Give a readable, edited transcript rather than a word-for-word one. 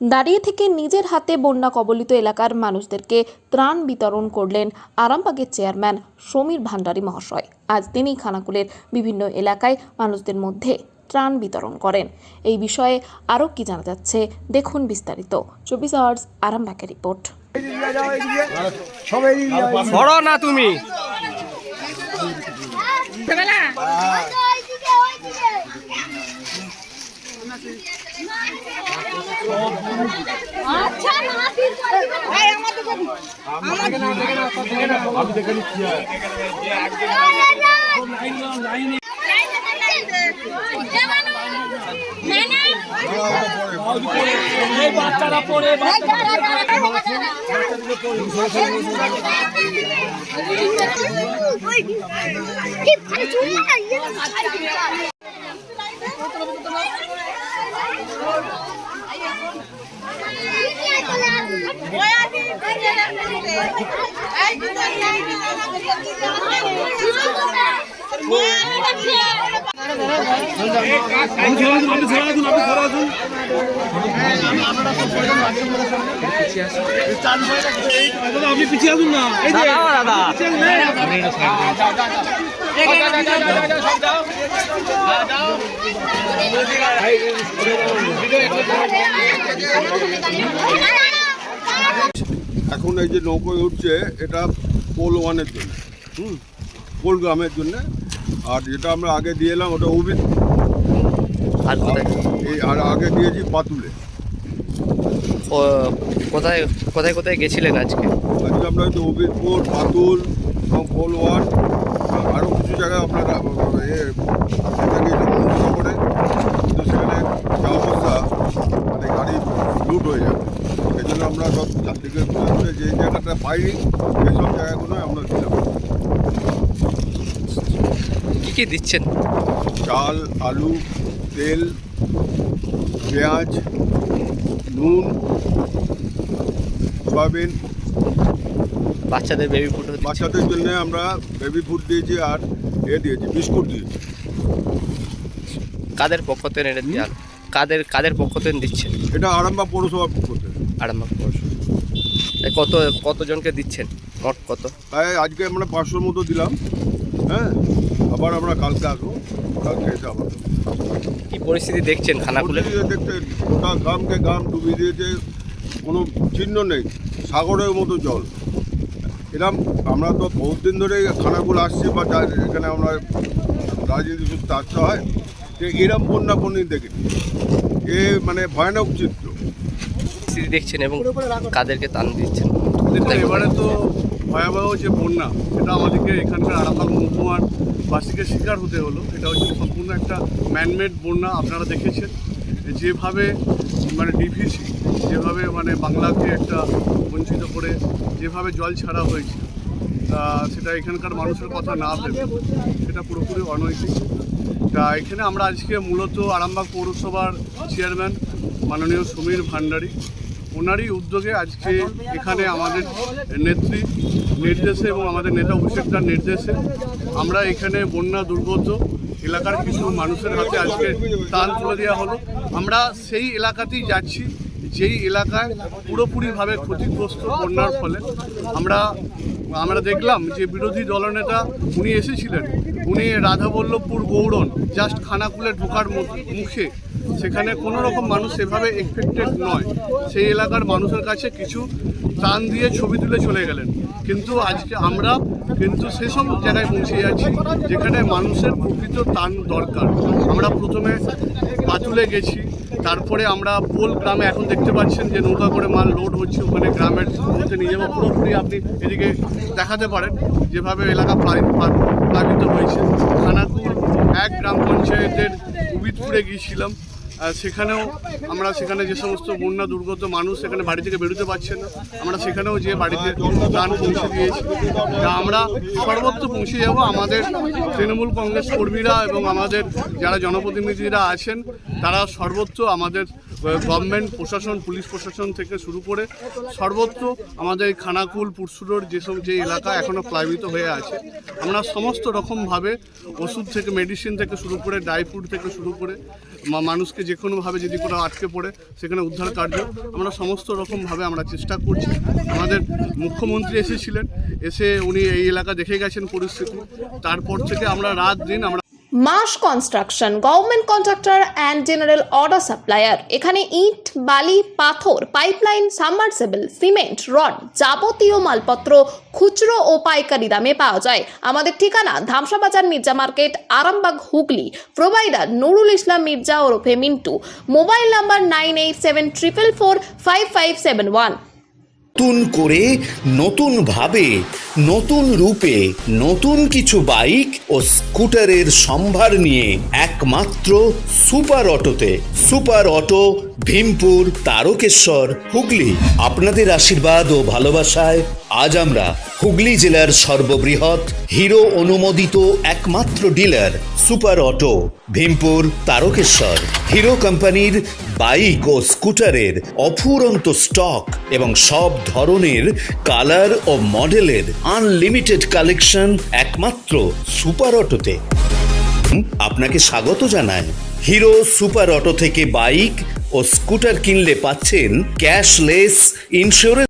দাঁড়িয়ে থেকে নিজের হাতে বন্যা কবলিত এলাকার মানুষদেরকে ত্রাণ বিতরণ করলেন আরামবাগের চেয়ারম্যান সমীর ভান্ডারী মহাশয়। আজ তিনি খানাকুলের বিভিন্ন এলাকায় মানুষদের মধ্যে ত্রাণ বিতরণ করেন। এই বিষয়ে আরও কি জানা যাচ্ছে দেখুন বিস্তারিত। 24 আওয়ার্স আরামবাগের রিপোর্ট। বড় না তুমি বাচ্চারা পড়ে আপনি পিছিয়ে আসুন না। এখন এই যে নৌকোয় উঠছে এটা পোল ওয়ানের জন্য, পোল গ্রামের জন্য। আর যেটা আমরা আগে দিয়ে এলাম ওটা উবিদ, আর আগে দিয়েছি পাতুলে। কোথায় কোথায় কোথায় গেছিলেন আজকে? আজকে আমরা হয়তো উবিদপুর, পাতুল এবং পোল ওয়ান, আরও কিছু জায়গায় আপনারা করে, কিন্তু সেখানে যা অবস্থা মানে গাড়ি লুট হয়ে যাবে। এই জন্য আমরা সব যাত্রীকে যে জায়গাটা পাইনি সেসব জায়গাগুলোই আমরা দিলাম। কী কী দিচ্ছেন? চাল, আলু, তেল, পেঁয়াজ, নুন, সয়াবিন। বাচ্চাদের বেবি ফুড, বাচ্চাদের জন্য আমরা বেবি ফুড দিয়েছি আর দিয়েছি বিস্কুট দিয়েছি। কাদের পক্ষ থেকে এটা দেওয়া? কাদের পক্ষ থেকে দিচ্ছেন? এটা আরামবাগ পৌরসভার পক্ষ থেকে। আরামবাগ পৌরসভা। কতজনকে দিচ্ছেন? মোট কত? তাই আজকে আমরা 500 মতো দিলাম। হ্যাঁ, আবার আমরা কালকে আসবো, কালকে এসে আবার। কী পরিস্থিতি দেখছেন খানাকুলে? দেখতে গোটা গ্রাম ডুবিয়ে দিয়েছে, কোনো চিহ্ন নেই, সাগরের মতো জল। এরকম আমরা তো বহুত দিন ধরে খানাকুল আসছি বা এখানে আমরা রাজনীতি সূত্রে আসতে হয়, যে এরম বন্যা কোনদিন দেখিনি। এ মানে ভয়ানক চিত্র পরিস্থিতি দেখছেন এবং কাদেরকে টান দিচ্ছেন? এবারে তো ভয়াবহ যে বন্যা, সেটা আমাদেরকে এখানকার আরামবাগ মহকুমার বাসীকে শিকার হতে হলো। এটা হচ্ছে সম্পূর্ণ একটা ম্যানমেড বন্যা। আপনারা দেখেছেন যেভাবে মানে ডিভিসি যেভাবে মানে বাংলাকে একটা বঞ্চিত করে যেভাবে জল ছাড়া হয়েছে, সেটা এখানকার মানুষের কথা না ভেবে সেটা পুরোপুরি অনৈতিক। তা এখানে আমরা আজকে মূলত আরামবাগ পৌরসভার চেয়ারম্যান মাননীয় সমীর ভান্ডারী, ওনারই উদ্যোগে আজকে এখানে আমাদের নেত্রী নির্দেশে এবং আমাদের নেতা অভিষেকদার নির্দেশে আমরা এখানে বন্যা দুর্গত এলাকার কিছু মানুষের হাতে আজকে ত্রাণ তুলে দেওয়া হলো। আমরা সেই এলাকাতেই যাচ্ছি যেই এলাকায় পুরোপুরিভাবে ক্ষতিগ্রস্ত বন্যার ফলে। আমরা দেখলাম যে বিরোধী দলনেতা উনি এসেছিলেন, উনি রাধাবল্লভপুর গৌড়ন জাস্ট খানাকুলে ঢোকার মুখে, সেখানে কোনো রকম মানুষ সেভাবে এফেক্টেড নয়, সেই এলাকার মানুষের কাছে কিছু ত্রাণ দিয়ে ছবি তুলে চলে গেলেন। কিন্তু আজকে আমরা কিন্তু সেসব জায়গায় পৌঁছে যাচ্ছি যেখানে মানুষের প্রকৃত ত্রাণ দরকার। আমরা প্রথমে পাতুলে গেছি, তারপরে আমরা পোল গ্রামে এখন দেখতে পাচ্ছেন যে নৌকা করে মাল লোড হচ্ছে, ওখানে গ্রামের মধ্যে নিয়ে যাবো। পুরোপুরি আপনি এদিকে দেখাতে পারেন যেভাবে এলাকা প্লাবিত হয়েছে। খানাকুল 1 গ্রাম পঞ্চায়েতের উবিদপুরে গিয়েছিলাম, সেখানেও আমরা সেখানে যে সমস্ত বন্যা দুর্গত মানুষ সেখানে বাড়ি থেকে বেরোতে পারছে না, আমরা সেখানেও যে বাড়িতে ত্রাণ পৌঁছে দিয়েছি। তা আমরা সর্বত্র পৌঁছে যাব। আমাদের তৃণমূল কংগ্রেস কর্মীরা এবং আমাদের যারা জনপ্রতিনিধিরা আছেন তারা সর্বত্র আমাদের গভর্নমেন্ট প্রশাসন, পুলিশ প্রশাসন থেকে শুরু করে সর্বত্র আমাদের খানাকুল, পুরসুরোর যে এলাকা এখনও প্লাবিত হয়ে আছে, আমরা সমস্ত রকমভাবে ওষুধ থেকে, মেডিসিন থেকে শুরু করে, ড্রাই ফ্রুট থেকে শুরু করে মানুষকে যে কোনোভাবে যদি কোনো আটকে পড়ে সেখানে উদ্ধার কার্য আমরা সমস্ত রকমভাবে আমরা চেষ্টা করছি। আমাদের মুখ্যমন্ত্রী এসেছিলেন, এসে উনি এই এলাকা দেখে গেছেন পরিস্থিতি, তারপর থেকে আমরা রাত দিন আমরা মাস construction, government contractor and general order supplier. এখানে ইট, বালি, পাথর, পাইপলাইন, সাবমার্সিবল, সিমেন্ট, রড, যাবতীয় মালপত্র খুচরো ও পাইকারি দামে পাওয়া যায়। আমাদের ঠিকানা ধামসা বাজার, মির্জা মার্কেট, আরামবাগ, হুগলি। প্রোভাইডার নুরুল ইসলাম মির্জা ওরফে মিন্টু। Mobile number 9874445571। নতুন করে, নতুন ভাবে, নতুন রূপে, নতুন কিছু বাইক ও স্কুটারের সম্ভার নিয়ে একমাত্র সুপার অটোতে। Super auto, Bhimpur, Tarakeswar, Hooghly. আপনাদের আশীর্বাদ ও ভালোবাসায় আজ আমরা হুগলি জেলার সর্ববৃহৎ হিরো অনুমোদিত একমাত্র dealer super auto, Bhimpur, Tarakeswar. Hero কোম্পানির বাইক ও স্কুটারের অফুরন্ত স্টক এবং সব ধরনের কালার ও মডেলের আনলিমিটেড কালেকশন একমাত্র সুপার অটোতে। আপনাকে স্বাগত জানায়। হিরো সুপার অটো থেকে বাইক ও স্কুটার কিনলে পাচ্ছেন ক্যাশলেস ইন্স্যুরেন্স।